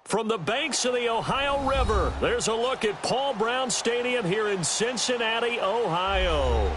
From the banks of the Ohio River, there's a look at Paul Brown Stadium here in Cincinnati, Ohio.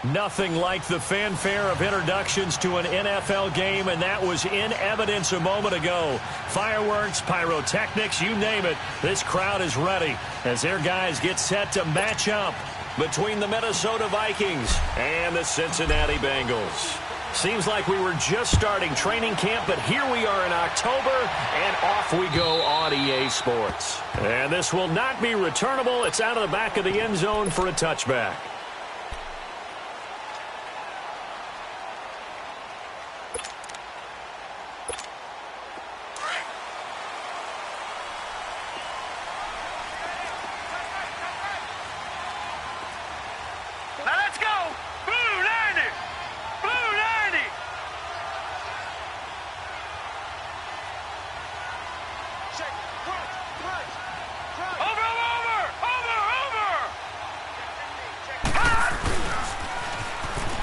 Nothing like the fanfare of introductions to an NFL game, and that was in evidence a moment ago. Fireworks, pyrotechnics, you name it. This crowd is ready as their guys get set to match up between the Minnesota Vikings and the Cincinnati Bengals. Seems like we were just starting training camp, but here we are in October, and off we go on EA Sports. And this will not be returnable. It's out of the back of the end zone for a touchback.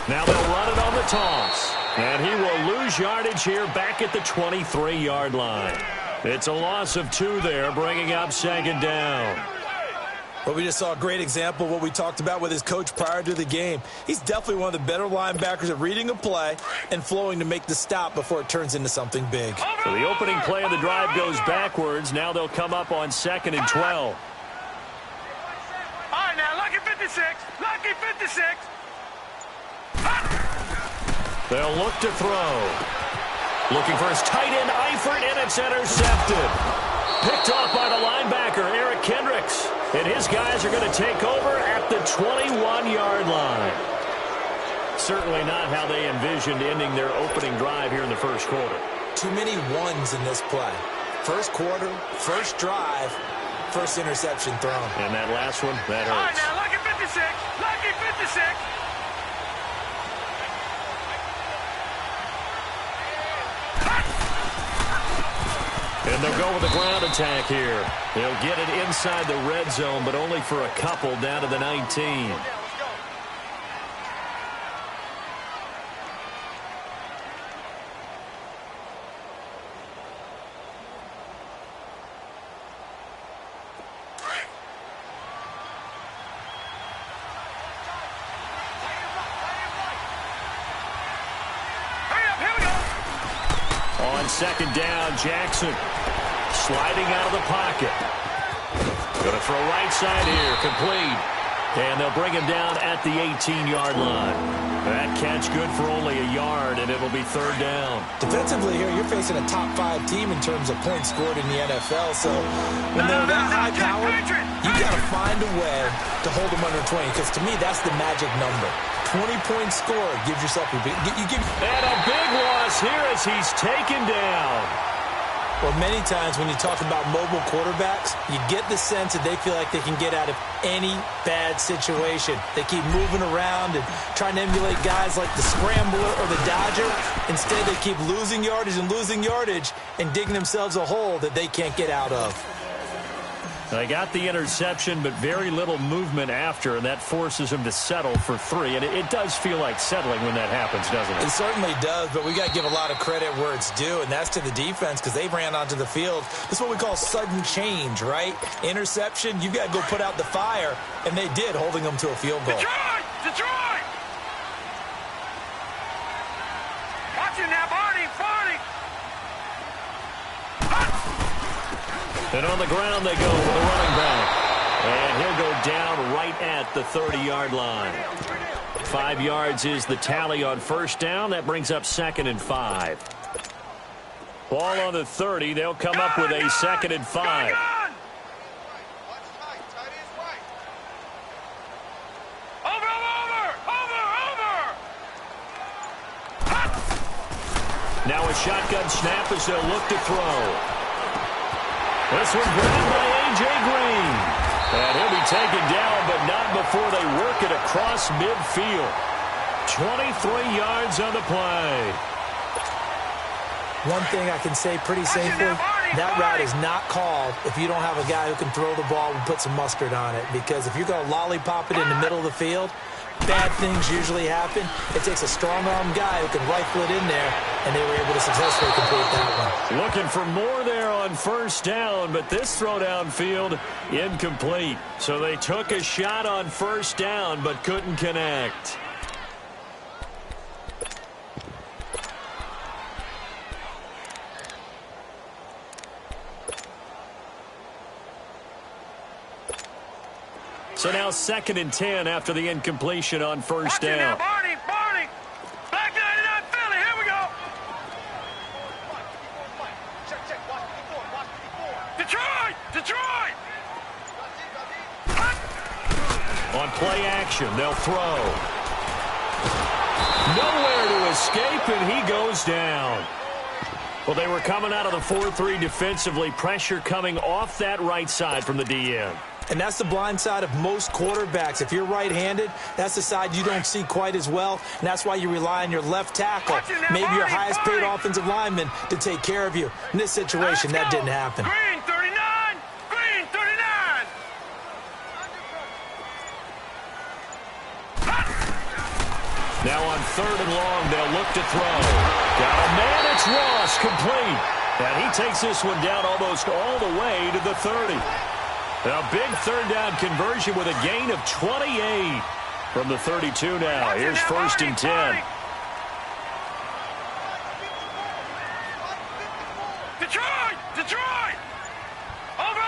Now they'll run it on the toss. And he will lose yardage here back at the 23-yard line. It's a loss of 2 there, bringing up second down. Well, we just saw a great example of what we talked about with his coach prior to the game. He's definitely one of the better linebackers at reading a play and flowing to make the stop before it turns into something big. So the opening play of the drive goes backwards. Now they'll come up on 2nd and 12. All right, now, lucky 56. Lucky 56. They'll look to throw. Looking for his tight end, Eifert, and it's intercepted. Picked off by the linebacker, Eric Kendricks. And his guys are going to take over at the 21-yard line. Certainly not how they envisioned ending their opening drive here in the first quarter. Too many ones in this play. First quarter, first drive, first interception thrown. And that last one, that hurts. All right, now, lucky 56. Lucky 56. And they'll go with the ground attack here. They'll get it inside the red zone, but only for a couple down to the 19. On second down, Jackson sliding out of the pocket. Going to throw right side here, complete. And they'll bring him down at the 18-yard line. That catch good for only a yard, and it'll be third down. Defensively here, you're facing a top 5 team in terms of points scored in the NFL. So when they're that high powered, you got to find a way to hold them under 20. Because to me, that's the magic number. 20-point score gives yourself a big... And a big loss here as he's taken down. Well, many times when you talk about mobile quarterbacks, you get the sense that they feel like they can get out of any bad situation. They keep moving around and trying to emulate guys like the Scrambler or the Dodger. Instead, they keep losing yardage and digging themselves a hole that they can't get out of. They got the interception, but very little movement after, and that forces them to settle for 3. And it does feel like settling when that happens, doesn't it? It certainly does, but we got to give a lot of credit where it's due, and that's to the defense because they ran onto the field. This is what we call sudden change, right? Interception, you got to go put out the fire, and they did, holding them to a field goal. Detroit! Detroit! Watch it now, Barney! And on the ground they go with the running back. And he'll go down right at the 30-yard line. 5 yards is the tally on first down. That brings up 2nd and 5. Ball on the 30. They'll come up with a 2nd and 5. Now a shotgun snap as they'll look to throw. This one grabbed by A.J. Green. And he'll be taken down, but not before they work it across midfield. 23 yards on the play. One thing I can say pretty safely, that route is not called if you don't have a guy who can throw the ball and put some mustard on it. Because if you're going to lollipop it in the middle of the field, bad things usually happen. It takes a strong-arm guy who can rifle it in there and they were able to successfully complete that one. Looking for more there on first down, but this throw downfield incomplete. So they took a shot on first down, but couldn't connect. So now 2nd and 10 after the incompletion on first down. Barney! Back 99 Philly, here we go! Detroit! On play action, they'll throw. Nowhere to escape, and he goes down. Well, they were coming out of the 4-3 defensively. Pressure coming off that right side from the DN. And that's the blind side of most quarterbacks. If you're right-handed, that's the side you don't see quite as well, and that's why you rely on your left tackle, maybe your highest-paid offensive lineman, to take care of you. In this situation, that didn't happen. Green 39! Green 39! Now on 3rd and long, they'll look to throw. Got a man, it's Ross, complete. And he takes this one down almost all the way to the 30. A big 3rd down conversion with a gain of 28 from the 32 now. Here's 1st and 10. Detroit! Over!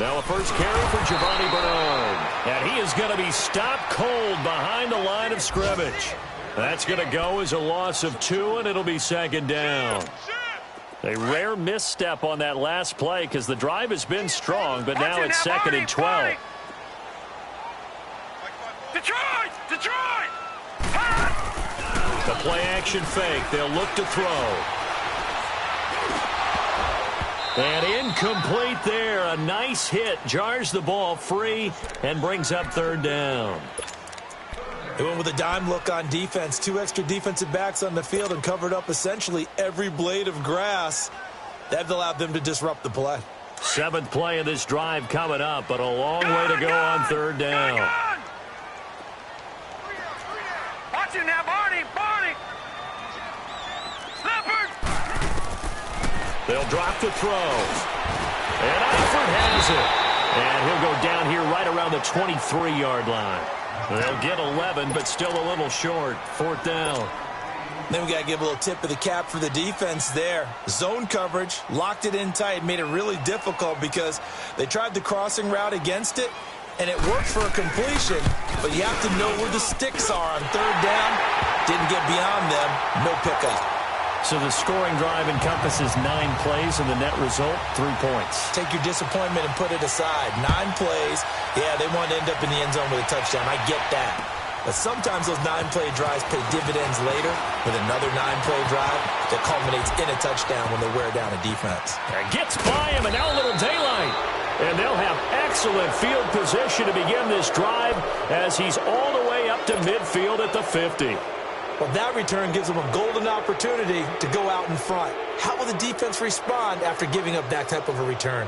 Now a first carry for Giovanni Bernard. And he is going to be stopped cold behind the line of scrimmage. That's going to go as a loss of 2, and it'll be 2nd down. A rare misstep on that last play because the drive has been strong, but now it's 2nd and 12. Detroit! The play action fake. They'll look to throw. And incomplete there. A nice hit. Jars the ball free and brings up 3rd down. They went with a dime look on defense. 2 extra defensive backs on the field and covered up essentially every blade of grass. That allowed them to disrupt the play. 7th play of this drive coming up, but a long way to go on 3rd down. Watch it now, Barney! Leopard! They'll drop the throw. And Alford has it. And he'll go down here right around the 23-yard line. They'll get 11, but still a little short. 4th down. Then we got to give a little tip of the cap for the defense there. Zone coverage, locked it in tight, made it really difficult because they tried the crossing route against it, and it worked for a completion, but you have to know where the sticks are on 3rd down. Didn't get beyond them. No pickup. So the scoring drive encompasses 9 plays, and the net result, 3 points. Take your disappointment and put it aside. 9 plays. Yeah, they want to end up in the end zone with a touchdown. I get that. But sometimes those 9-play drives pay dividends later with another 9-play drive that culminates in a touchdown when they wear down a defense. And gets by him, and now a little daylight. And they'll have excellent field position to begin this drive as he's all the way up to midfield at the 50. Well, that return gives them a golden opportunity to go out in front. How will the defense respond after giving up that type of a return?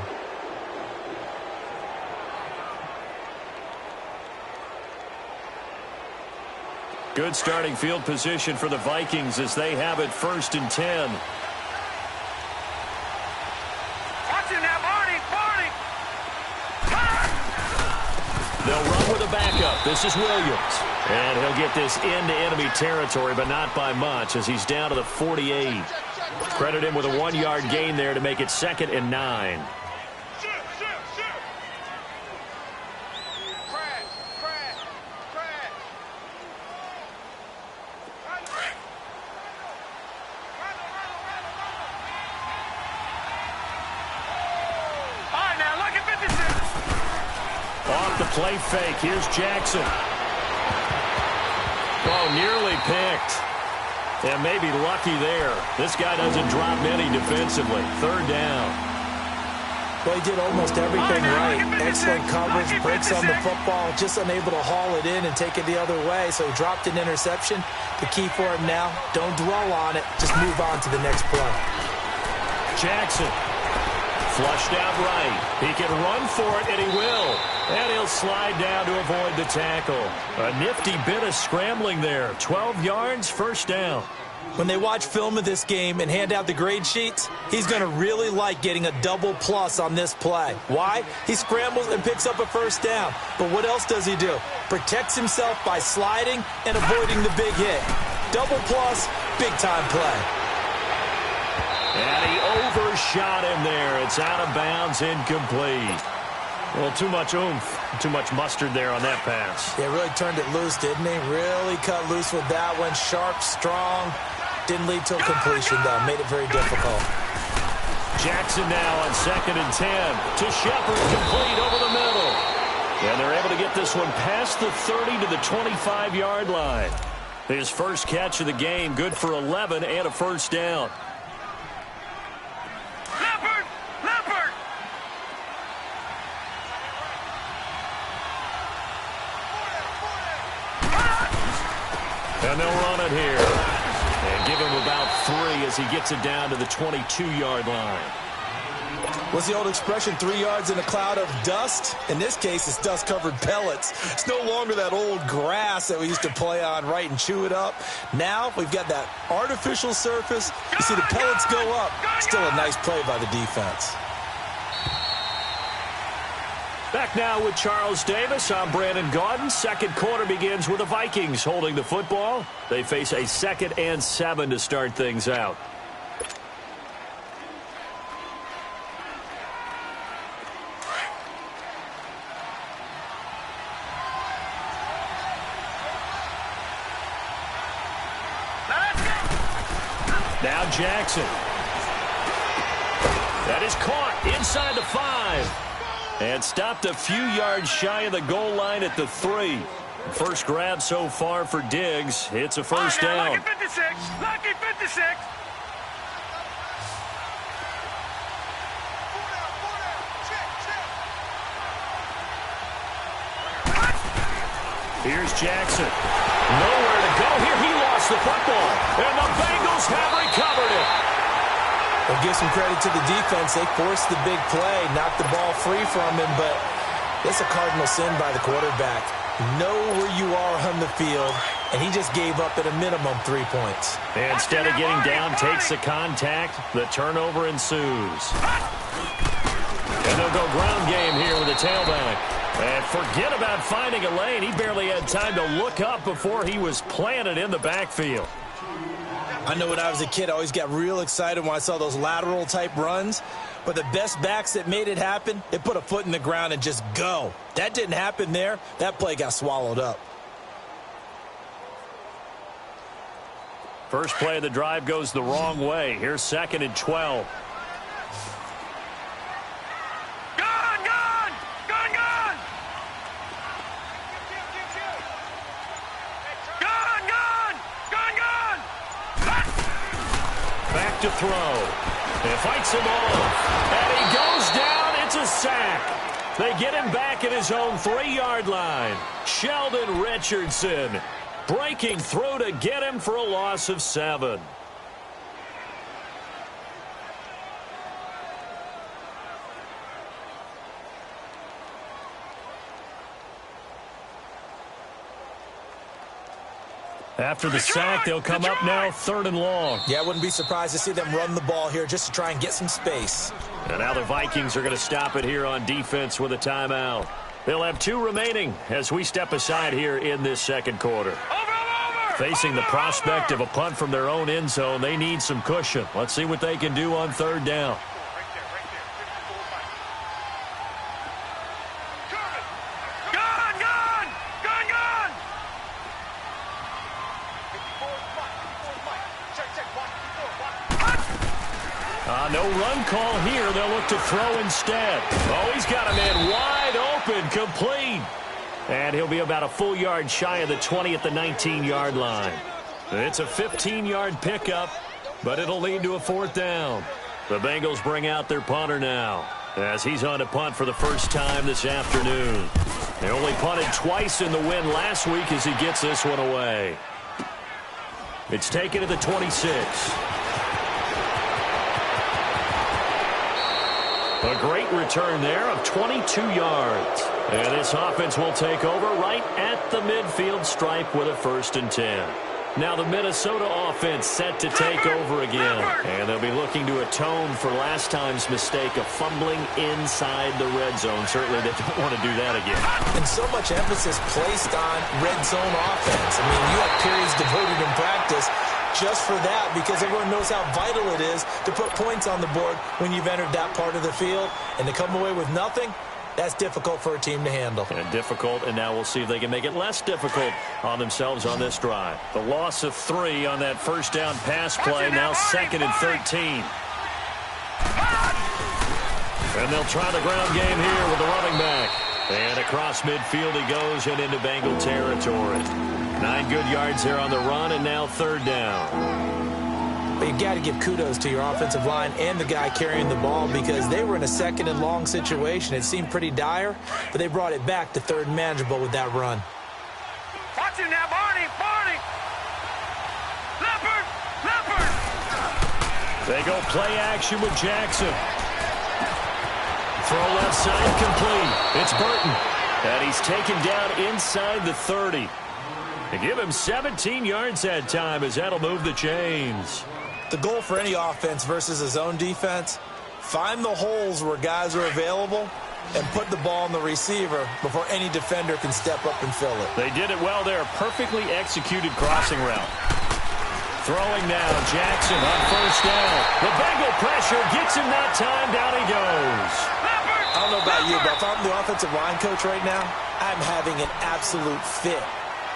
Good starting field position for the Vikings as they have it 1st and 10. Watch it now, Barney! They'll run with a backup. This is Williams. And he'll get this into enemy territory, but not by much as he's down to the 48. Credit him with a 1-yard gain there to make it 2nd and 9. Off the play fake. Here's Jackson. Oh, nearly picked. And maybe lucky there. This guy doesn't drop many defensively. 3rd down. Well, he did almost everything right. Excellent coverage, breaks on the football, just unable to haul it in and take it the other way. So he dropped an interception. The key for him now, don't dwell on it. Just move on to the next play. Jackson Flushed out right. He can run for it, and he will. And he'll slide down to avoid the tackle. A nifty bit of scrambling there. 12 yards, first down. When they watch film of this game and hand out the grade sheets, he's going to really like getting a double plus on this play. Why? He scrambles and picks up a first down. But what else does he do? Protects himself by sliding and avoiding the big hit. Double plus, big-time play. And he overshot him there. It's out of bounds, incomplete. Well, too much oomph, too much mustard there on that pass. Yeah, really turned it loose, didn't he? Really cut loose with that one. Sharp, strong. Didn't lead to a completion, though. Made it very difficult. Jackson now on 2nd and 10. To Shepard, complete over the middle. And they're able to get this one past the 30 to the 25-yard line. His first catch of the game, good for 11 and a first down. Leopard! And they'll run it here. And give him about 3 as he gets it down to the 22-yard line. What's the old expression, 3 yards in a cloud of dust? In this case, it's dust-covered pellets. It's no longer that old grass that we used to play on, right, and chew it up. Now we've got that artificial surface. You see the pellets go up. Still a nice play by the defense. Back now with Charles Davis. I'm Brandon Gaudin. Second quarter begins with the Vikings holding the football. They face a 2nd and 7 to start things out. Now Jackson. That is caught inside the 5. And stopped a few yards shy of the goal line at the 3. First grab so far for Diggs. It's a first down. Lucky 56. Lucky 56. Here's Jackson. Nowhere to go here. He lost the football. And the Bengals have recovered it. We'll give some credit to the defense. They forced the big play, knocked the ball free from him, but it's a cardinal sin by the quarterback. Know where you are on the field, and he just gave up at a minimum 3 points. And instead of getting down, takes the contact. The turnover ensues. And they'll go ground game here with the tailback. And forget about finding a lane. He barely had time to look up before he was planted in the backfield. I know when I was a kid, I always got real excited when I saw those lateral-type runs. But the best backs that made it happen, they put a foot in the ground and just go. That didn't happen there. That play got swallowed up. First play of the drive goes the wrong way. Here's 2nd and 12. Back to throw. And fights him off. And he goes down. It's a sack. They get him back at his own 3-yard line. Sheldon Richardson breaking through to get him for a loss of 7. After the sack, they'll come up now 3rd and long. Yeah, I wouldn't be surprised to see them run the ball here just to try and get some space. And now the Vikings are going to stop it here on defense with a timeout. They'll have 2 remaining as we step aside here in this second quarter. Facing the prospect of a punt from their own end zone, they need some cushion. Let's see what they can do on 3rd down. No run call here. They'll look to throw instead. Oh, he's got a man wide open, complete. And he'll be about a full yard shy of the 20 at the 19-yard line. It's a 15-yard pickup, but it'll lead to a 4th down. The Bengals bring out their punter now, as he's on to punt for the first time this afternoon. They only punted twice in the win last week as he gets this one away. It's taken to the 26. A great return there of 22 yards. And this offense will take over right at the midfield stripe with a 1st and 10. Now the Minnesota offense set to take over again. And they'll be looking to atone for last time's mistake of fumbling inside the red zone. Certainly they don't want to do that again. And so much emphasis placed on red zone offense. I mean, you have periods devoted in practice just for that because everyone knows how vital it is to put points on the board when you've entered that part of the field. And to come away with nothing, that's difficult for a team to handle. And difficult, and now we'll see if they can make it less difficult on themselves on this drive. The loss of 3 on that first down pass play, now 2nd and 13. And they'll try the ground game here with the running back. And across midfield he goes and into Bengal territory. 9 good yards there on the run, and now 3rd down. But you've got to give kudos to your offensive line and the guy carrying the ball because they were in a 2nd and long situation. It seemed pretty dire, but they brought it back to 3rd and manageable with that run. Watch him now, Barney! Barney! Leopard! Leopard! They go play action with Jackson. Throw left side complete. It's Burton. And he's taken down inside the 30. They give him 17 yards that time as that'll move the chains. The goal for any offense versus a zone defense, find the holes where guys are available and put the ball on the receiver before any defender can step up and fill it. They did it well there. Perfectly executed crossing route. Throwing now, Jackson on 1st down. The Bengal pressure gets him that time. Down he goes. I don't know about you, but if I'm the offensive line coach right now, I'm having an absolute fit.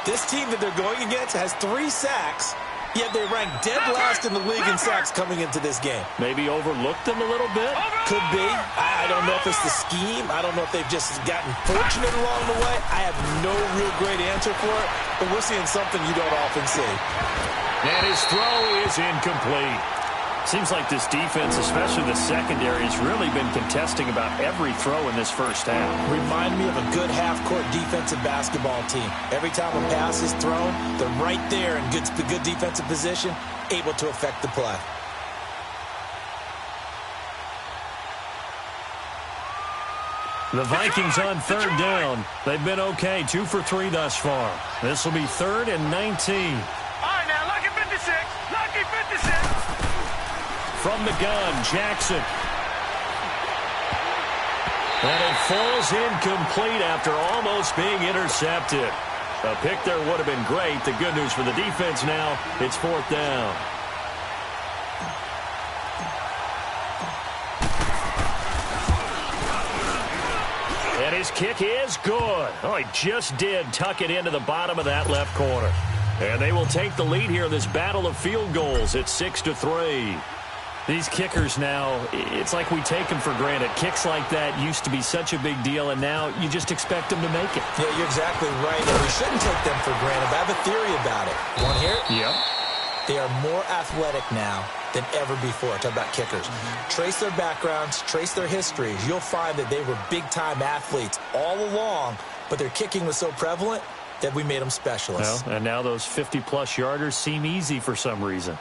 This team that they're going against has 3 sacks, yet they rank dead last in the league in sacks coming into this game. Maybe overlooked them a little bit? Could be. I don't know if it's the scheme. I don't know if they've just gotten fortunate along the way. I have no real great answer for it, but we're seeing something you don't often see. And his throw is incomplete. Seems like this defense, especially the secondary, has really been contesting about every throw in this first half. Remind me of a good half-court defensive basketball team. Every time a pass is thrown, they're right there in good defensive position, able to affect the play. The Vikings on 3rd down. They've been okay, 2 for 3 thus far. This will be 3rd and 19. All right, now, lucky 56. Lucky 56. From the gun, Jackson. And it falls incomplete after almost being intercepted. A pick there would have been great. The good news for the defense now, it's 4th down. And his kick is good. Oh, he just did tuck it into the bottom of that left corner. And they will take the lead here in this battle of field goals. It's 6-3. These kickers now, it's like we take them for granted. Kicks like that used to be such a big deal, and now you just expect them to make it. Yeah, you're exactly right, and we shouldn't take them for granted. But I have a theory about it. You want to hear it? Yep. They are more athletic now than ever before. Talk about kickers. Trace their backgrounds, trace their histories. You'll find that they were big-time athletes all along, but their kicking was so prevalent that we made them specialists. Well, and now those 50-plus yarders seem easy for some reason.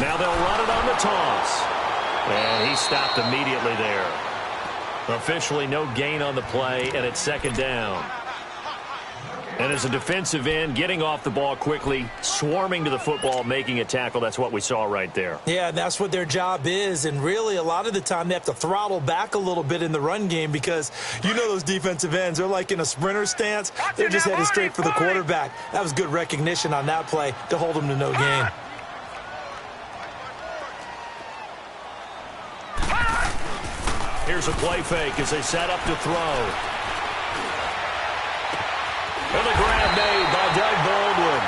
Now they'll run it on the toss. And he stopped immediately there. Officially no gain on the play, and it's 2nd down. And as a defensive end, getting off the ball quickly, swarming to the football, making a tackle, that's what we saw right there. Yeah, that's what their job is. And really, a lot of the time, they have to throttle back a little bit in the run game because you know those defensive ends, they're like in a sprinter stance. They're just headed straight for the quarterback. That was good recognition on that play to hold them to no gain. Here's a play fake as they set up to throw. And the grab made by Doug Baldwin.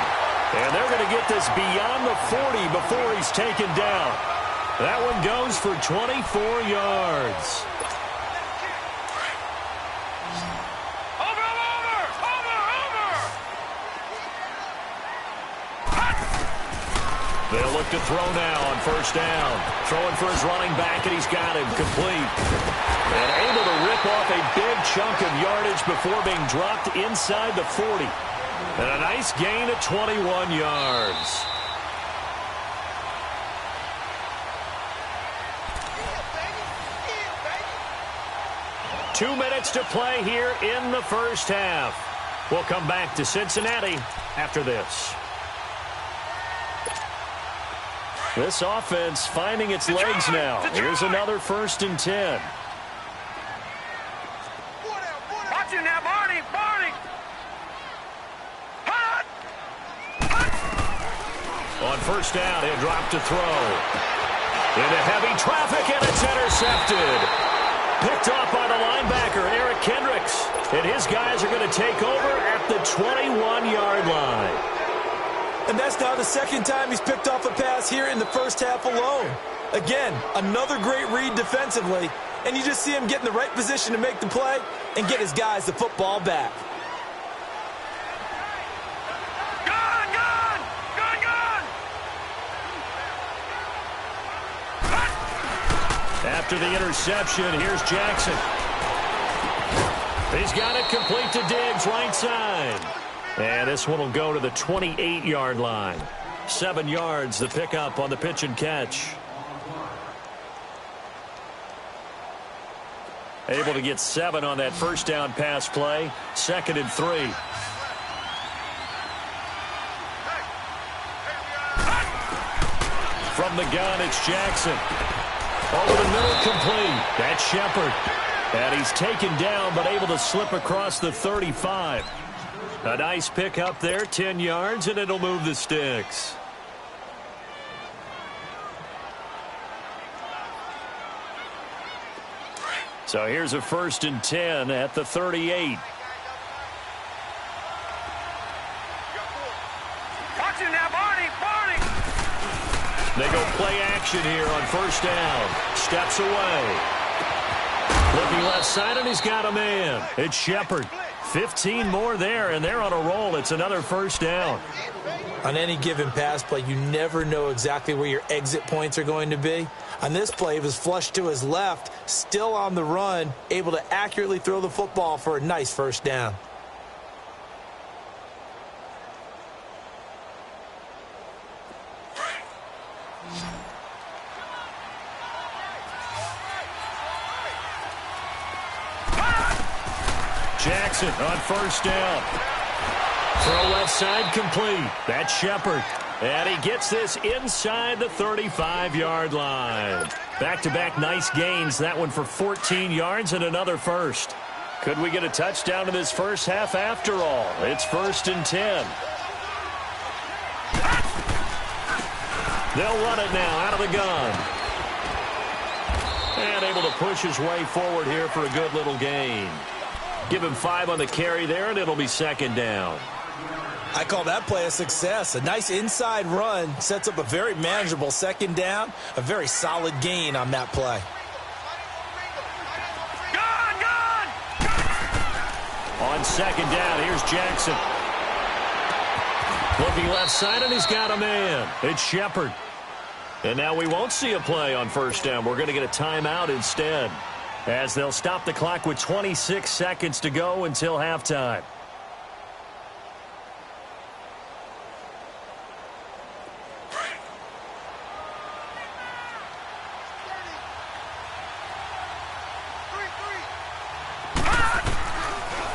And they're going to get this beyond the 40 before he's taken down. That one goes for 24 yards. They'll look to throw now on first down. Throwing for his running back, and he's got him complete. And able to rip off a big chunk of yardage before being dropped inside the 40. And a nice gain of 21 yards. Two minutes to play here in the first half. We'll come back to Cincinnati after this. This offense finding its legs now. Here's another 1st and 10. Watch it now, Barney! Barney! Hot! On first down, he'll drop to throw. Into heavy traffic, and it's intercepted. Picked off by the linebacker, Eric Kendricks. And his guys are going to take over at the 21-yard line. And that's now the second time he's picked off a pass here in the first half alone. Again, another great read defensively. And you just see him get in the right position to make the play and get his guys the football back. Gun! Gun! Gun! Gun! After the interception, here's Jackson. He's got it complete to Diggs, right side. And this one will go to the 28-yard line. 7 yards, the pickup on the pitch and catch. Able to get 7 on that first down pass play. 2nd and 3. From the gun, it's Jackson. Over the middle, complete. That's Shepard. And he's taken down, but able to slip across the 35. A nice pick up there, 10 yards, and it'll move the sticks. So here's a 1st and 10 at the 38. Watch it now, Barney! Barney! They go play action here on first down. Steps away. Looking left side, and he's got a man. It's Shepard. 15 more there, and they're on a roll. It's another first down. On any given pass play, you never know exactly where your exit points are going to be. On this play, he was flushed to his left, still on the run, able to accurately throw the football for a nice first down. Jackson on first down. Throw left side complete. That's Shepard. And he gets this inside the 35-yard line. Back-to-back nice gains. That one for 14 yards and another first. Could we get a touchdown in this first half after all? It's 1st and 10. They'll run it now out of the gun. And able to push his way forward here for a good little gain. Give him 5 on the carry there, and it'll be 2nd down. I call that play a success. A nice inside run sets up a very manageable 2nd down. A very solid gain on that play. Gun! Gun! On 2nd down, here's Jackson. Looking left side, and he's got a man. It's Shepard. And now we won't see a play on first down. We're going to get a timeout instead, as they'll stop the clock with 26 seconds to go until halftime.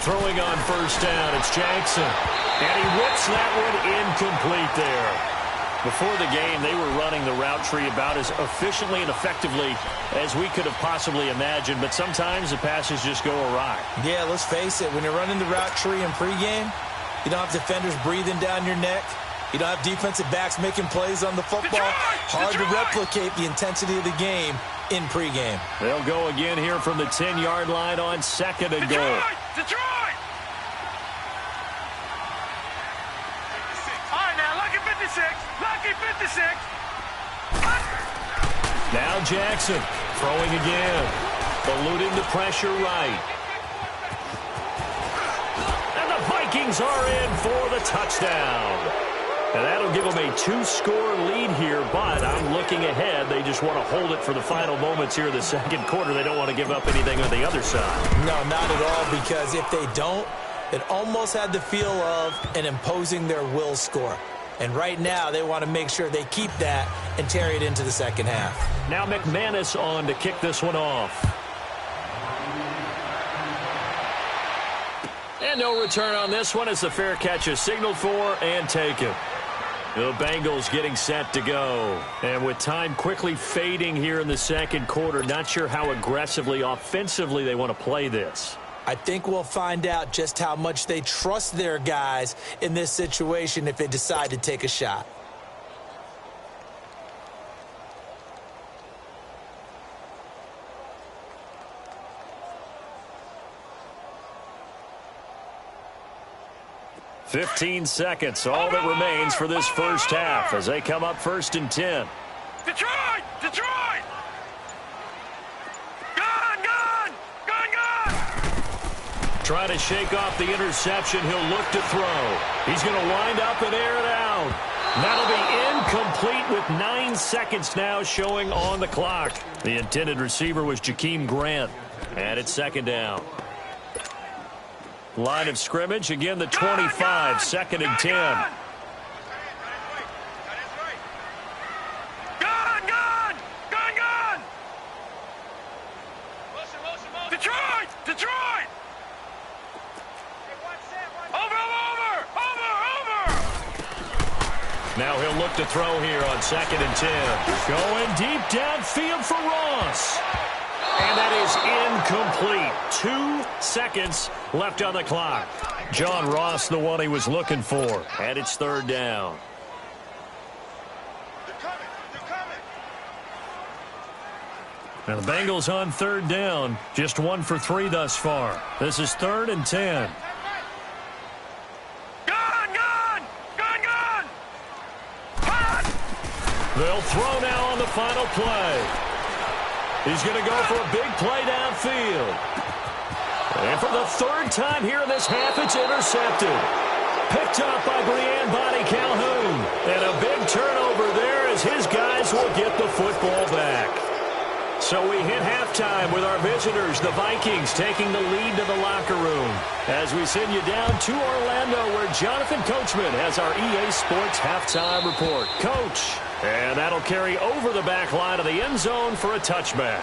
Throwing on first down, it's Jackson. And he whips that one incomplete there. Before the game, they were running the route tree about as efficiently and effectively as we could have possibly imagined, but sometimes the passes just go awry. Yeah, let's face it, when you're running the route tree in pregame, you don't have defenders breathing down your neck. You don't have defensive backs making plays on the football. Hard to replicate the intensity of the game in pregame. They'll go again here from the 10-yard line on 2nd and goal. Detroit! All right, now, lucky 56. Lucky 56. Now Jackson throwing again. Eluding the pressure right. And the Vikings are in for the touchdown. And that'll give them a 2-score lead here, but I'm looking ahead. They just want to hold it for the final moments here in the second quarter. They don't want to give up anything on the other side. No, not at all, because if they don't, it almost had the feel of an imposing their will score. And right now, they want to make sure they keep that and carry it into the second half. Now McManus on to kick this one off. And no return on this one as the fair catch is signaled for and taken. The Bengals getting set to go. And with time quickly fading here in the second quarter, not sure how aggressively, offensively they want to play this. I think we'll find out just how much they trust their guys in this situation if they decide to take a shot. "15 seconds, all that remains for this first half as they come up 1st and 10. Detroit! Detroit! Gone! Gone! Gone! Gone! Trying to shake off the interception. He'll look to throw. He's going to wind up and air it out. That'll be incomplete with 9 seconds now showing on the clock. The intended receiver was Jakeem Grant. And it's 2nd down. Line of scrimmage, again the 25, 2nd and 10. Gone! Gone! Gone! Gone! Detroit! Detroit! Over! Now he'll look to throw here on 2nd and 10. Going deep downfield for Ross. And that is incomplete. 2 seconds left on the clock. John Ross, the one he was looking for. And it's 3rd down. Now the Bengals on 3rd down. Just 1 for 3 thus far. This is 3rd and 10. They'll throw now on the final play. He's going to go for a big play downfield. And for the 3rd time here in this half, it's intercepted. Picked up by Brian Bonnie Calhoun. And a big turnover there as his guys will get the football back. So we hit halftime with our visitors, the Vikings, taking the lead to the locker room. As we send you down to Orlando, where Jonathan Coachman has our EA Sports halftime report. Coach. And that'll carry over the back line of the end zone for a touchback.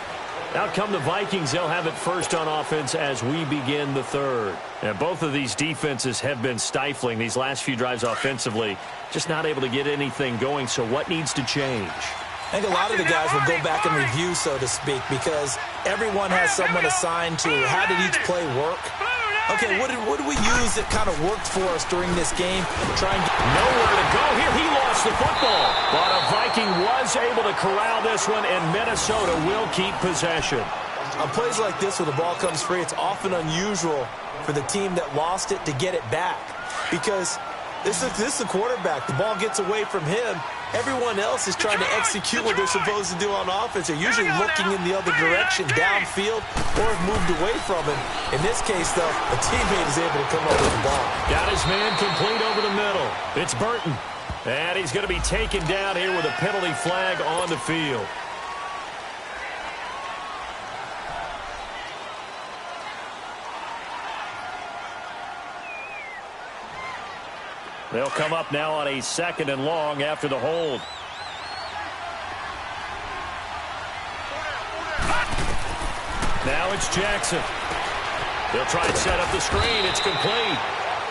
Out come the Vikings. They'll have it first on offense as we begin the 3rd. And both of these defenses have been stifling these last few drives offensively. Just not able to get anything going. So what needs to change? I think a lot of the guys will go back and review, so to speak, because everyone has someone assigned to how did each play work. Okay, what did we use that kind of worked for us during this game? Try and get nowhere to go here. He lost the football. But a Viking was able to corral this one, and Minnesota will keep possession. On plays like this where the ball comes free, it's often unusual for the team that lost it to get it back. Because this is the quarterback. The ball gets away from him. Everyone else is trying to execute what they're supposed to do on offense. They're usually looking in the other direction, downfield, or have moved away from him. In this case, though, a teammate is able to come up with the ball. Got his man complete over the middle. It's Burton. And he's going to be taken down here with a penalty flag on the field. They'll come up now on a 2nd and long after the hold. Now it's Jackson. They'll try and set up the screen. It's complete.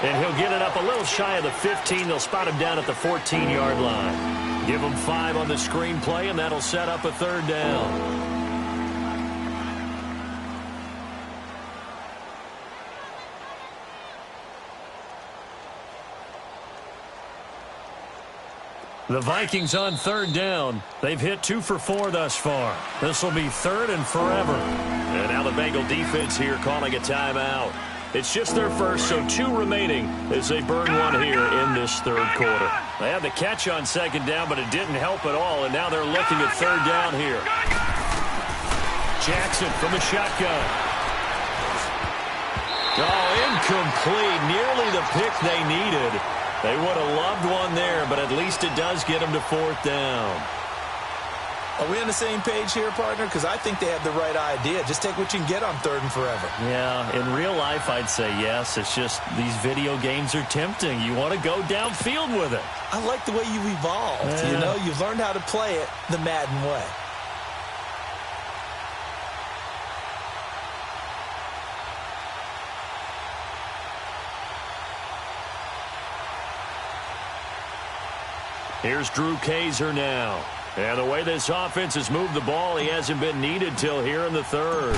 And he'll get it up a little shy of the 15. They'll spot him down at the 14-yard line. Give him 5 on the screen play, and that'll set up a 3rd down. The Vikings on 3rd down. They've hit 2 for 4 thus far. This will be 3rd and forever. And now the Bengal defense here calling a timeout. It's just their first, so 2 remaining as they burn one here in this 3rd quarter. They had the catch on 2nd down, but it didn't help at all, and now they're looking at 3rd down here. Jackson from the shotgun. Oh, incomplete. Nearly the pick they needed. They would have loved one there, there, but at least it does get them to 4th down. Are we on the same page here, partner? Because I think they have the right idea. Just take what you can get on 3rd and forever. Yeah, in real life, I'd say yes. It's just these video games are tempting. You want to go downfield with it. I like the way you evolved. Yeah. You know, you've learned how to play it the Madden way. Here's Drew Kaiser now. And the way this offense has moved the ball, he hasn't been needed till here in the 3rd.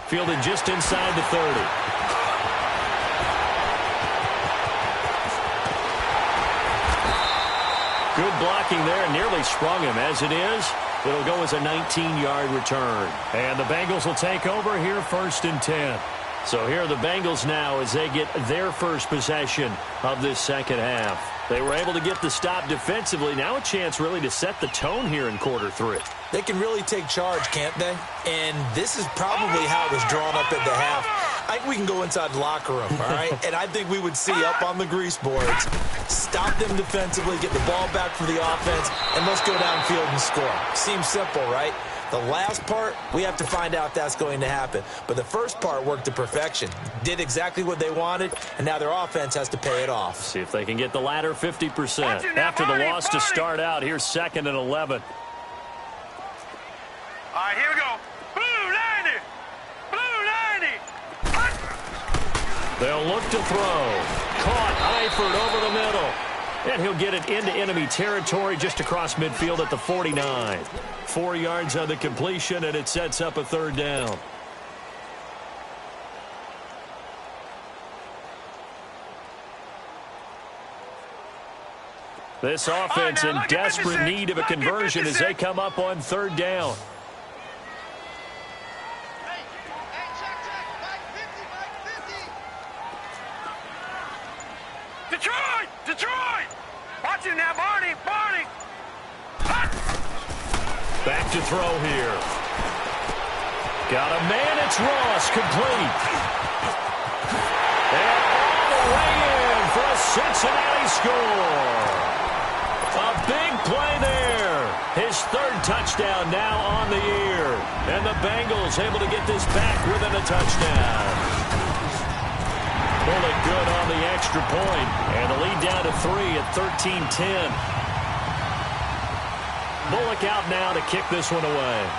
Fielded just inside the 30. Good blocking there, nearly sprung him. As it is, it'll go as a 19-yard return. And the Bengals will take over here 1st and 10. So here are the Bengals now as they get their first possession of this second half. They were able to get the stop defensively. Now a chance really to set the tone here in quarter 3. They can really take charge, can't they? And this is probably how it was drawn up at the half. I think we can go inside the locker room, all right? And I think we would see up on the grease boards, stop them defensively, get the ball back for the offense, and let's go downfield and score. Seems simple, right? The last part, we have to find out if that's going to happen. But the first part worked to perfection. Did exactly what they wanted, and now their offense has to pay it off. See if they can get the latter 50%. After the loss to start out, here's 2nd and 11. All right, here we go. Blue 90. Blue 90. They'll look to throw. Caught Eifert over the middle. And he'll get it into enemy territory just across midfield at the 49. 4 yards on the completion, and it sets up a 3rd down. This offense in desperate need of a conversion as they come up on 3rd down. Detroit! Detroit! Watch him now, Barney! Barney! Hot! Back to throw here. Got a man, it's Ross, complete. And all the way in for a Cincinnati score. A big play there. His 3rd touchdown now on the year. And the Bengals able to get this back within a touchdown. Bullet good on the extra point. And the lead down to 3 at 13-10. Bullock out now to kick this one away.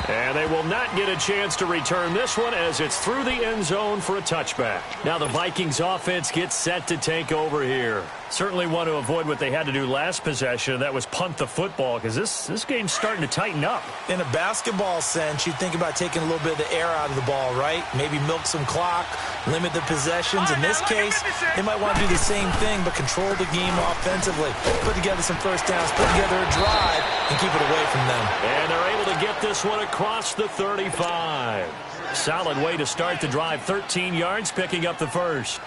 And they will not get a chance to return this one as it's through the end zone for a touchback. Now the Vikings offense gets set to take over here. Certainly want to avoid what they had to do last possession. That was punt the football because this game's starting to tighten up. In a basketball sense, you think about taking a little bit of the air out of the ball, right? Maybe milk some clock, limit the possessions. In this case, they might want to do the same thing but control the game offensively. Put together some first downs, put together a drive, and keep it away from them. And they're able to get this one across the 35. Solid way to start the drive. 13 yards, picking up the first.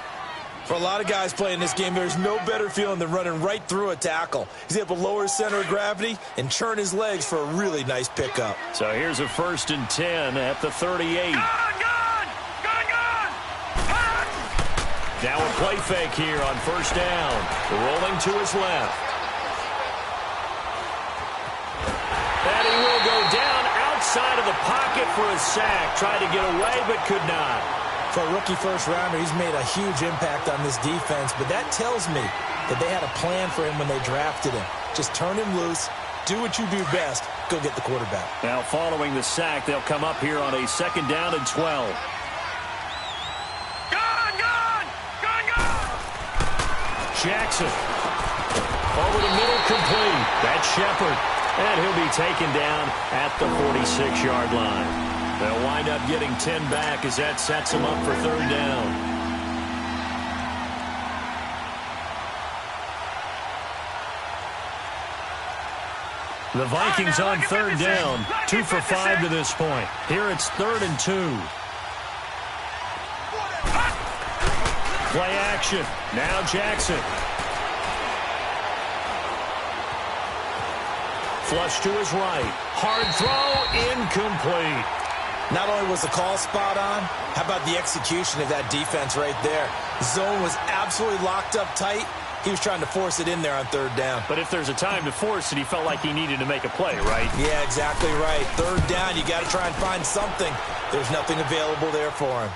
For a lot of guys playing this game, there's no better feeling than running right through a tackle. He's able to lower his center of gravity and turn his legs for a really nice pickup. So here's a 1st and 10 at the 38. Gun! Now a play fake here on 1st down. Rolling to his left. And he will go down outside of the pocket for a sack. Tried to get away, but could not. For a rookie first-rounder, he's made a huge impact on this defense, but that tells me that they had a plan for him when they drafted him. Just turn him loose, do what you do best, go get the quarterback. Now following the sack, they'll come up here on a 2nd down and 12. Jackson. Over the middle, complete. That's Shepard. And he'll be taken down at the 46-yard line. They'll wind up getting 10 back as that sets them up for 3rd down. The Vikings on 3rd down. 2 for 5 to this point. Here it's 3rd and 2. Play action. Now Jackson. Flush to his right. Hard throw, incomplete. Not only was the call spot on, how about the execution of that defense right there? Zone was absolutely locked up tight. He was trying to force it in there on third down. But if there's a time to force it, he felt like he needed to make a play, right? Yeah, exactly right. Third down, you got to try and find something. There's nothing available there for him.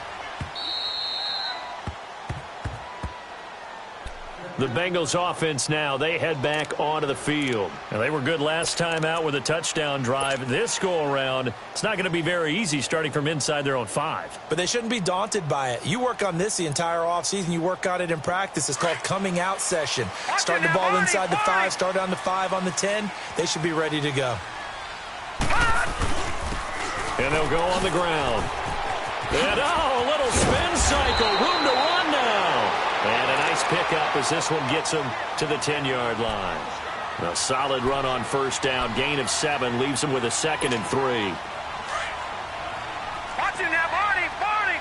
The Bengals offense now, they head back onto the field. And they were good last time out with a touchdown drive. This go-around, it's not going to be very easy starting from inside their own 5. But they shouldn't be daunted by it. You work on this the entire offseason. You work on it in practice. It's called coming out session. Start the ball inside the 5, start on the 5, on the 10. They should be ready to go. And they'll go on the ground. And, a little spin cycle. Room to run now. And a nice pickup as this one gets him to the 10-yard line. A solid run on first down. Gain of 7 leaves him with a 2nd and 3. Watch it now, Barney! Barney!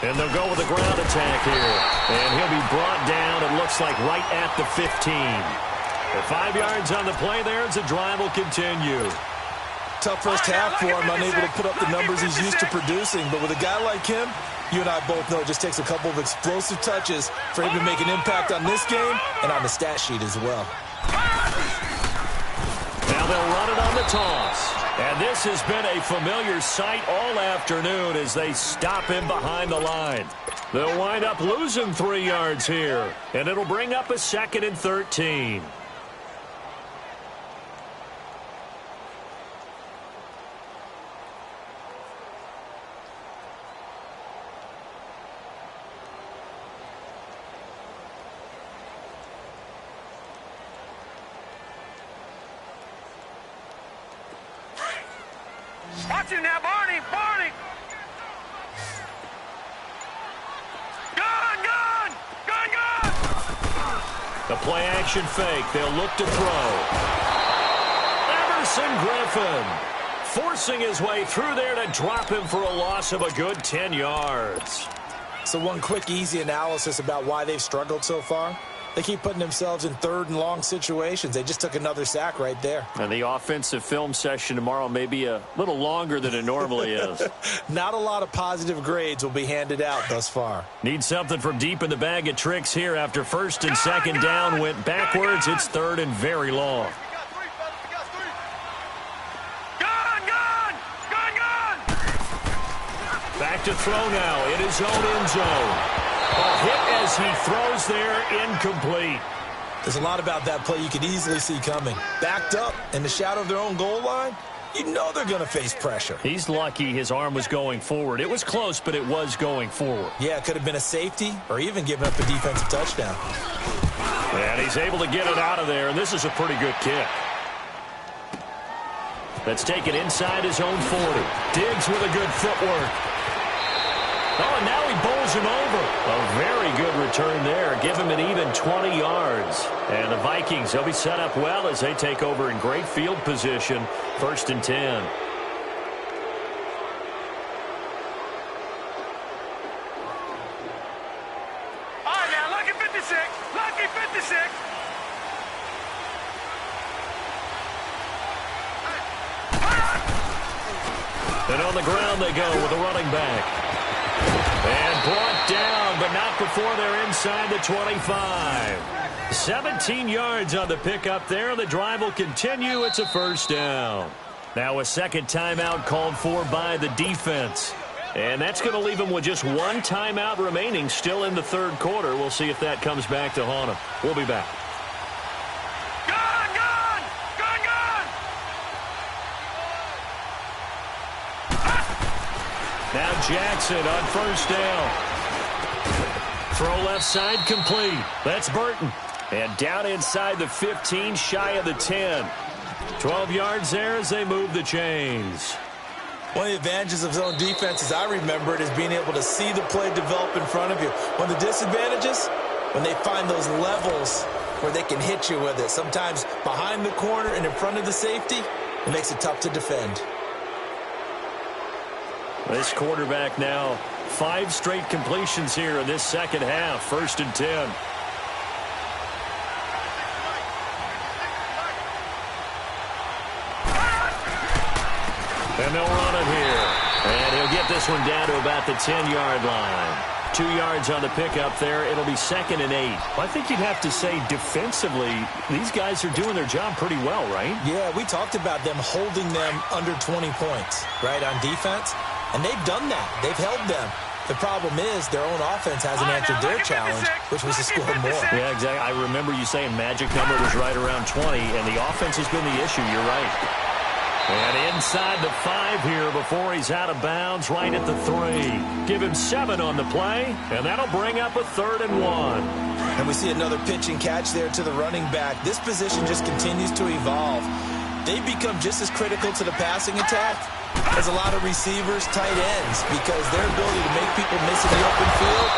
And they'll go with a ground attack here. And he'll be brought down, it looks like, right at the 15. The 5 yards on the play there as the drive will continue. Tough first half for him, unable to put up the numbers he's used to producing. But with a guy like him, you and I both know it just takes a couple of explosive touches for him to make an impact on this game and on the stat sheet as well. Now they'll run it on the toss. And this has been a familiar sight all afternoon as they stop him behind the line. They'll wind up losing 3 yards here, and it'll bring up a 2nd and 13. Watch it now, Barney! Barney! Gun! Gun! Gun! Gun! The play-action fake. They'll look to throw. Everson Griffin forcing his way through there to drop him for a loss of a good 10 yards. So one quick, easy analysis about why they've struggled so far. They keep putting themselves in 3rd and long situations. They just took another sack right there. And the offensive film session tomorrow may be a little longer than it normally is. Not a lot of positive grades will be handed out thus far. Need something from deep in the bag of tricks here after 1st and 2nd down went backwards. It's 3rd and very long. Gun! Gun! Gun! Gun! Back to throw now in his own end zone. A hit as he throws there, incomplete. There's a lot about that play you could easily see coming. Backed up in the shadow of their own goal line, you know they're going to face pressure. He's lucky his arm was going forward. It was close, but it was going forward. Yeah, it could have been a safety or even given up a defensive touchdown. And he's able to get it out of there, and this is a pretty good kick. That's taken inside his own 40. Diggs with a good footwork. Oh, and now he bowls him over. A very good return there. Give him an even 20 yards. And the Vikings, they'll be set up well as they take over in great field position. 1st and 10. All right, now, lucky 56. Lucky 56. And on the ground they go with a running back. And brought down, but not before they're inside the 25. 17 yards on the pickup there. The drive will continue. It's a 1st down. Now a 2nd timeout called for by the defense. And that's going to leave them with just 1 timeout remaining still in the 3rd quarter. We'll see if that comes back to haunt them. We'll be back. Gun! Gun! Gun! Gun! Now Jackson on 1st down. Throw left side complete. That's Burton. And down inside the 15, shy of the 10. 12 yards there as they move the chains. One of the advantages of zone defense, as I remember it, is being able to see the play develop in front of you. One of the disadvantages, when they find those levels where they can hit you with it. Sometimes behind the corner and in front of the safety, it makes it tough to defend. This quarterback now 5 straight completions here in this second half. 1st and 10. And they'll run it here. And he'll get this one down to about the 10-yard line. 2 yards on the pickup there. It'll be 2nd and 8. I think you'd have to say defensively, these guys are doing their job pretty well, right? Yeah, we talked about them holding them under 20 points, right, on defense. And they've done that. They've held them. The problem is their own offense hasn't answered their challenge, which was to score more. Yeah, exactly. I remember you saying magic number was right around 20, and the offense has been the issue. You're right. And inside the 5 here before he's out of bounds, right at the 3. Give him 7 on the play, and that'll bring up a 3rd and 1. And we see another pitch and catch there to the running back. This position just continues to evolve. They become just as critical to the passing attack as a lot of receivers, tight ends, because their ability to make people miss in the open field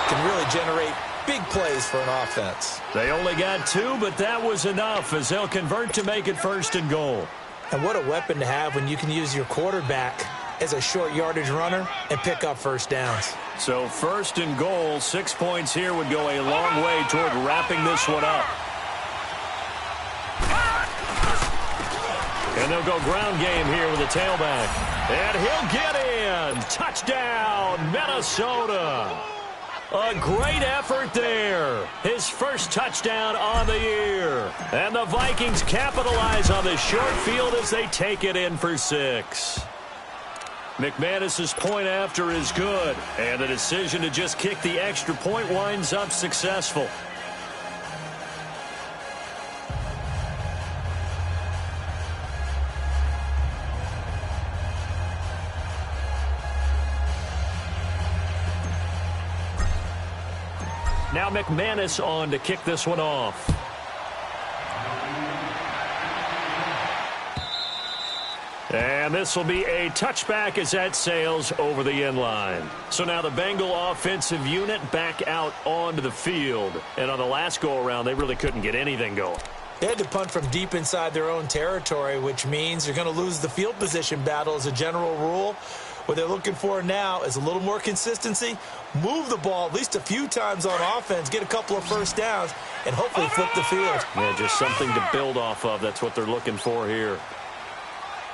can really generate big plays for an offense. They only got 2, but that was enough as they'll convert to make it 1st and goal. And what a weapon to have when you can use your quarterback as a short yardage runner and pick up first downs. So 1st and goal, 6 points here would go a long way toward wrapping this one up. And they'll go ground game here with the tailback. And he'll get in. Touchdown, Minnesota. A great effort there. His first touchdown on the year. And the Vikings capitalize on the short field as they take it in for 6. McManus's point after is good. And the decision to just kick the extra point winds up successful. Now McManus on to kick this one off. And this will be a touchback as that sails over the end line. So now the Bengal offensive unit back out onto the field. And on the last go-around, they really couldn't get anything going. They had to punt from deep inside their own territory, which means they're going to lose the field position battle as a general rule. What they're looking for now is a little more consistency, move the ball at least a few times on offense, get a couple of first downs, and hopefully flip the field. Yeah, just something to build off of. That's what they're looking for here.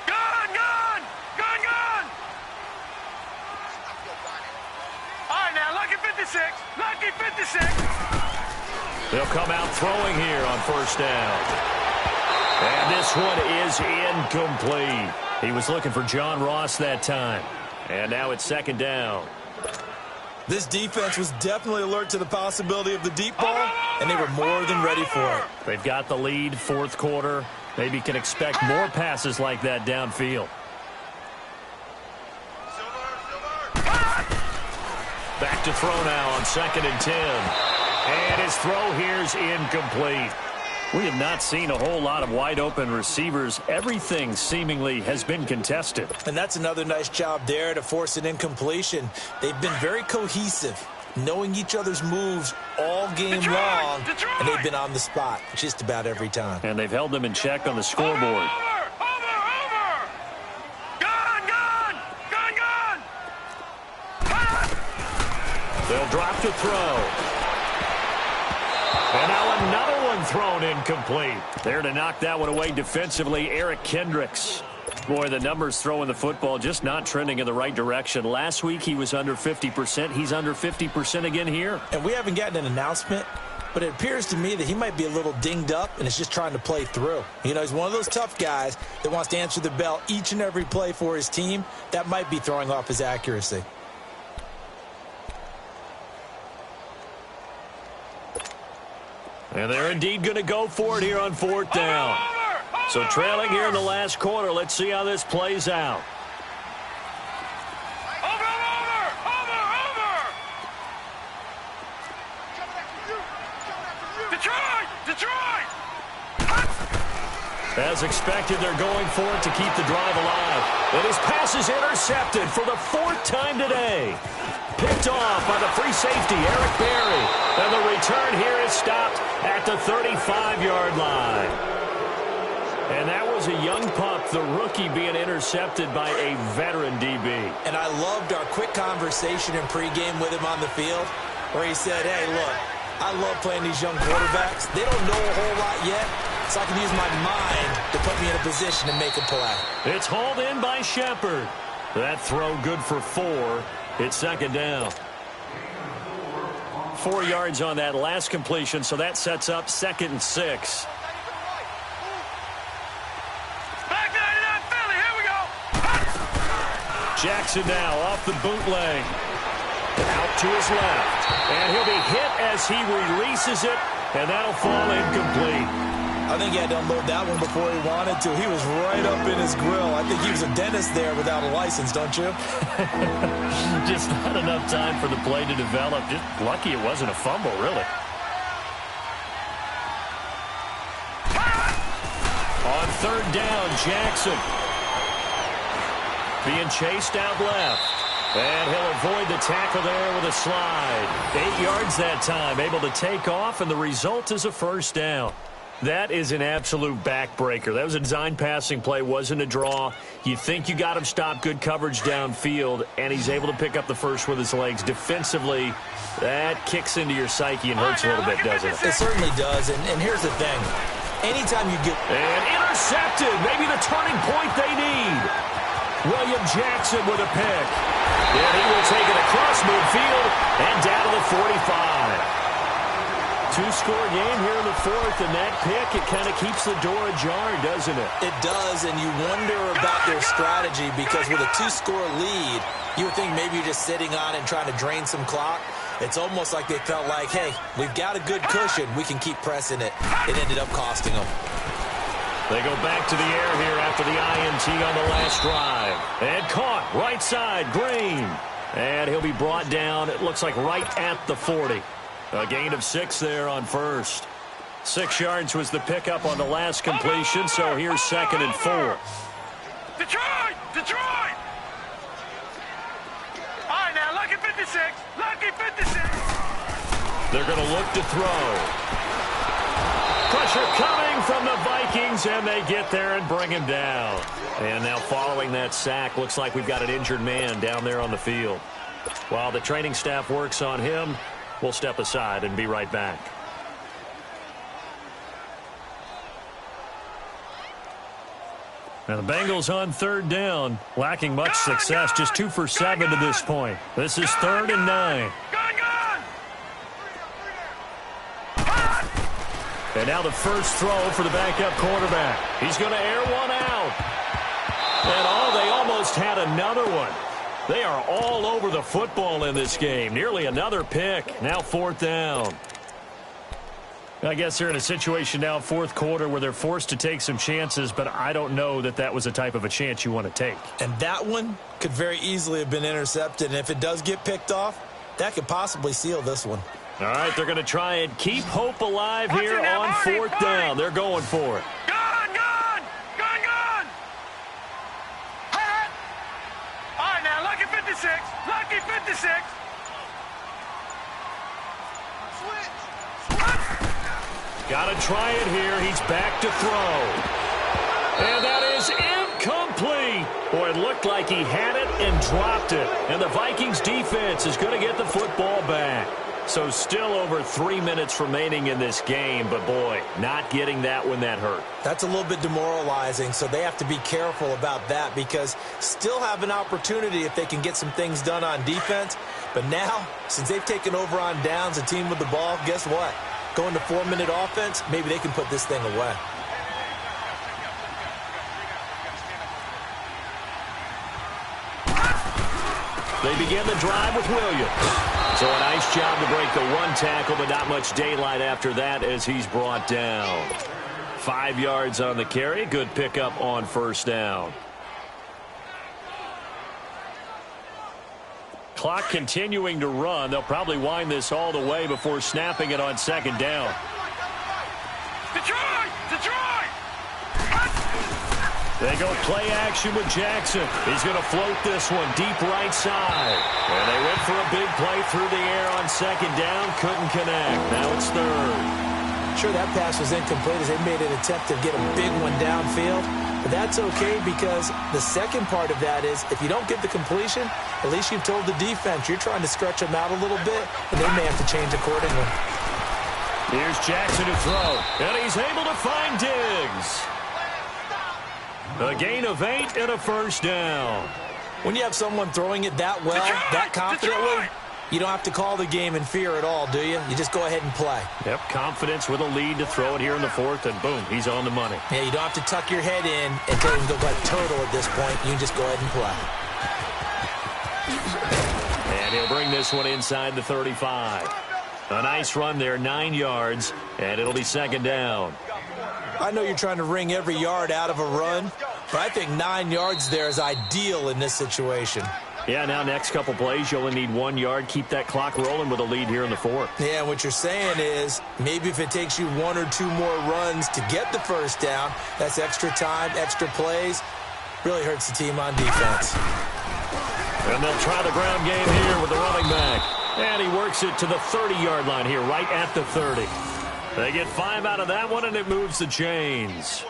Gun! All right, now, lucky 56. Lucky 56. They'll come out throwing here on 1st down. And this one is incomplete. He was looking for John Ross that time. And now it's 2nd down. This defense was definitely alert to the possibility of the deep ball, and they were more than ready for it. They've got the lead, 4th quarter. Maybe can expect more passes like that downfield. Back to throw now on 2nd and 10. And his throw here's incomplete. We have not seen a whole lot of wide-open receivers. Everything seemingly has been contested. And that's another nice job there to force an incompletion. They've been very cohesive, knowing each other's moves all game long, and they've been on the spot just about every time. And they've held them in check on the scoreboard. Over! Gun! They'll drop to throw. And now another one thrown incomplete. There to knock that one away defensively, Eric Kendricks. Boy, the numbers throwing the football just not trending in the right direction. Last week he was under 50%. He's under 50% again here. And we haven't gotten an announcement, but it appears to me that he might be a little dinged up and is just trying to play through. You know, he's one of those tough guys that wants to answer the bell each and every play for his team. That might be throwing off his accuracy. And they're indeed going to go for it here on 4th down. So trailing here in the last quarter. Let's see how this plays out. Over! Detroit! As expected, they're going for it to keep the drive alive. It is pass pass is intercepted for the 4th time today. Picked off by the free safety, Eric Berry. And the return here is stopped at the 35-yard line. And that was a young pup, the rookie being intercepted by a veteran DB. And I loved our quick conversation in pregame with him on the field where he said, hey, look, I love playing these young quarterbacks. They don't know a whole lot yet, so I can use my mind to put me in a position to make a play. It's hauled in by Shepard. That throw good for 4. It's second down. 4 yards on that last completion, so that sets up 2nd and 6. Back 99 Philly, here we go. Jackson now off the bootleg. Out to his left. And he'll be hit as he releases it, and that'll fall incomplete. I think he had to unload that one before he wanted to. He was right up in his grill. I think he was a dentist there without a license, don't you? Just not enough time for the play to develop. Just lucky it wasn't a fumble, really. On 3rd down, Jackson. Being chased out left. And he'll avoid the tackle there with a slide. 8 yards that time, able to take off, and the result is a 1st down. That is an absolute backbreaker. That was a design passing play, wasn't a draw. You think you got him stopped, good coverage downfield, and he's able to pick up the first with his legs. Defensively, that kicks into your psyche and hurts a little bit, doesn't it? It certainly does, and here's the thing. Anytime you get... And intercepted, maybe the turning point they need. William Jackson with a pick. And he will take it across midfield and down to the 45. 2-score game here in the 4th, and that pick, it kind of keeps the door ajar, doesn't it? It does, and you wonder about their strategy because with a 2-score lead, you would think maybe you're just sitting on it and trying to drain some clock. It's almost like they felt like, hey, we've got a good cushion. We can keep pressing it. It ended up costing them. They go back to the air here after the INT on the last drive. And caught, right side, Green. And he'll be brought down, it looks like right at the 40. A gain of 6 there on 1st. 6 yards was the pickup on the last completion, so here's 2nd and 4. Detroit! Detroit! All right, now, lucky 56. Lucky 56. They're going to look to throw. Pressure coming from the Vikings, and they get there and bring him down. And now following that sack, looks like we've got an injured man down there on the field. While the training staff works on him, we'll step aside and be right back. Now the Bengals on 3rd down, lacking much success, just 2 for 7 to this point. This is 3rd and 9. And now the first throw for the backup quarterback. He's going to air one out. And they almost had another one. They are all over the football in this game. Nearly another pick. Now 4th down. I guess they're in a situation now, 4th quarter, where they're forced to take some chances, but I don't know that that was the type of a chance you want to take. And that one could very easily have been intercepted. And if it does get picked off, that could possibly seal this one. All right, they're going to try and keep hope alive here on 4th down. They're going for it. Gun! All right, now, lucky 56. Lucky 56. Got to try it here. He's back to throw. And that is incomplete. Boy, it looked like he had it and dropped it. And the Vikings defense is going to get the football back. So still over 3 minutes remaining in this game, but boy, not getting that when that hurt. That's a little bit demoralizing, so they have to be careful about that because still have an opportunity if they can get some things done on defense. But now, since they've taken over on downs, a team with the ball, guess what? Going to 4-minute offense, maybe they can put this thing away. They begin the drive with Williams. So a nice job to break the one tackle, but not much daylight after that as he's brought down. 5 yards on the carry. Good pickup on 1st down. Clock continuing to run. They'll probably wind this all the way before snapping it on 2nd down. Detroit! Detroit! They go play action with Jackson. He's going to float this one deep right side. And they went for a big play through the air on second down. Couldn't connect. Now it's third. Sure, that pass was incomplete as they made an attempt to get a big one downfield. But that's okay because the second part of that is if you don't get the completion, at least you've told the defense you're trying to stretch them out a little bit, and they may have to change accordingly. Here's Jackson to throw, and he's able to find Diggs. A gain of 8 and a first down. When you have someone throwing it that well, that confidently, you don't have to call the game in fear at all, do you? You just go ahead and play. Yep, confidence with a lead to throw it here in the fourth, and boom, he's on the money. Yeah, you don't have to tuck your head in and tell him to go like turtle at this point. You can just go ahead and play. And he'll bring this one inside the 35. A nice run there, 9 yards, and it'll be second down. I know you're trying to wring every yard out of a run, but I think 9 yards there is ideal in this situation. Yeah, now next couple plays, you only need 1 yard. Keep that clock rolling with a lead here in the fourth. Yeah, what you're saying is maybe if it takes you 1 or 2 more runs to get the first down, that's extra time, extra plays. Really hurts the team on defense. And they'll try the ground game here with the running back. And he works it to the 30-yard line here, right at the 30. They get 5 out of that one, and it moves the chains.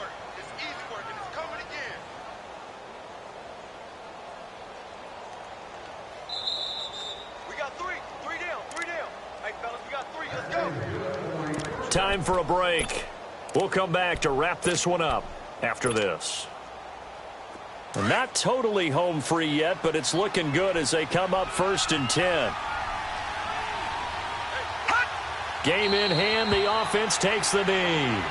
Time for a break. We'll come back to wrap this one up after this. Not totally home free yet, but it's looking good as they come up 1st and 10. Game in hand, the offense takes the knee.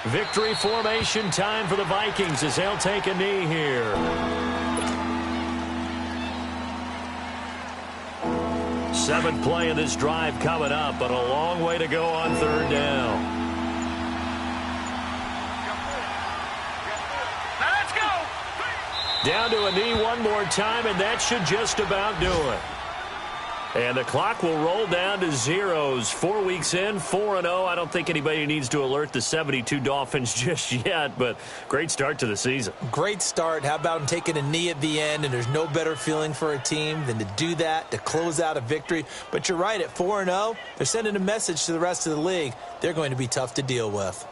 Victory formation time for the Vikings as they'll take a knee here. Seventh play of this drive coming up, but a long way to go on 3rd down. Now let's go. Down to a knee one more time, and that should just about do it. And the clock will roll down to zeros. 4 weeks in, 4-0. I don't think anybody needs to alert the 72 Dolphins just yet, but great start to the season. Great start. How about taking a knee at the end? And there's no better feeling for a team than to do that, to close out a victory. But you're right, at 4-0, they're sending a message to the rest of the league. They're going to be tough to deal with.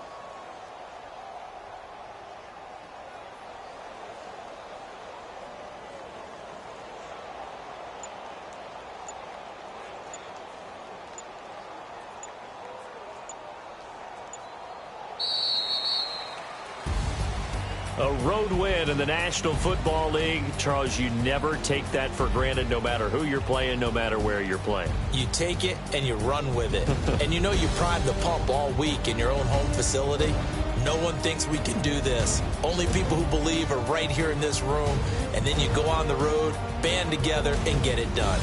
A road win in the National Football League. Charles, you never take that for granted no matter who you're playing, no matter where you're playing. You take it and you run with it. And you know you primed the pump all week in your own home facility. No one thinks we can do this. Only people who believe are right here in this room. And then you go on the road, band together, and get it done.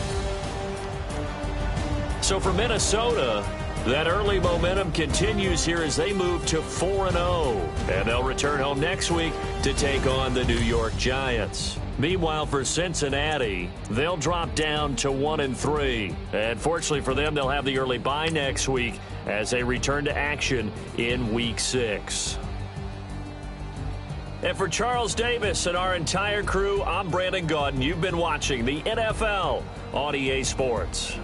So for Minnesota, that early momentum continues here as they move to 4-0. And they'll return home next week to take on the New York Giants. Meanwhile, for Cincinnati, they'll drop down to 1-3. And fortunately for them, they'll have the early bye next week as they return to action in Week 6. And for Charles Davis and our entire crew, I'm Brandon Gaudin. You've been watching the NFL on EA Sports.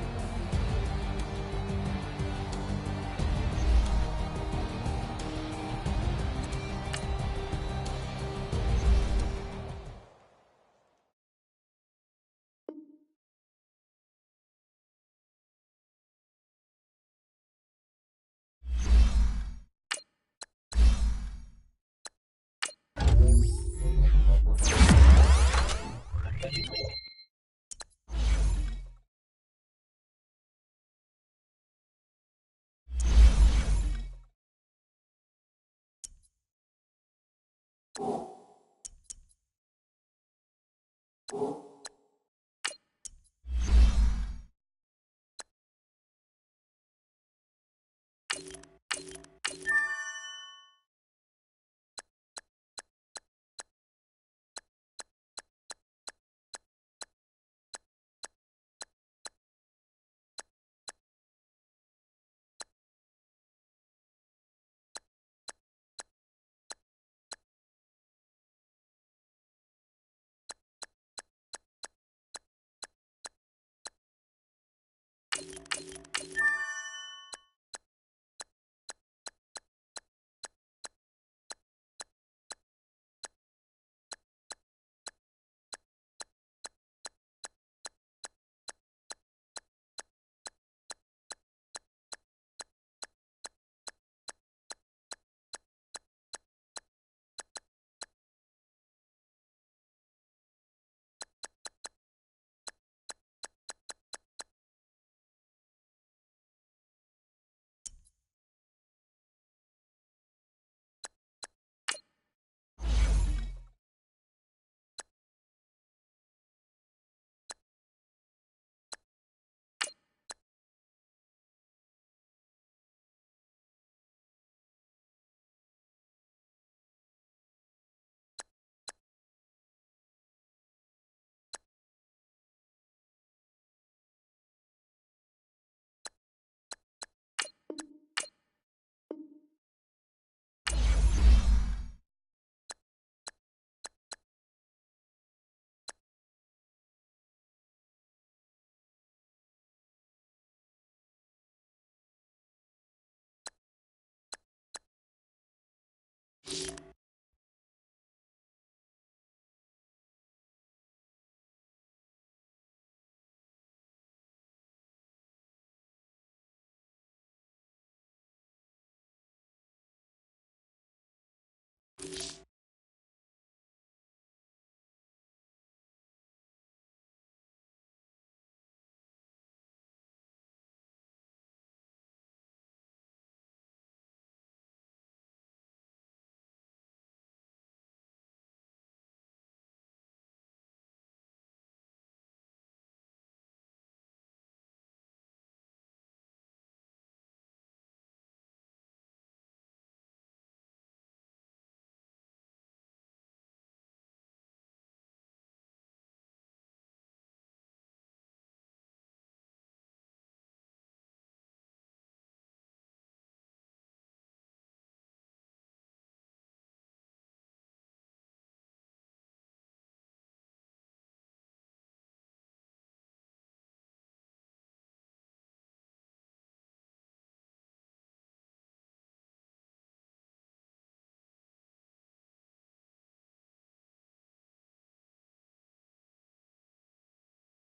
You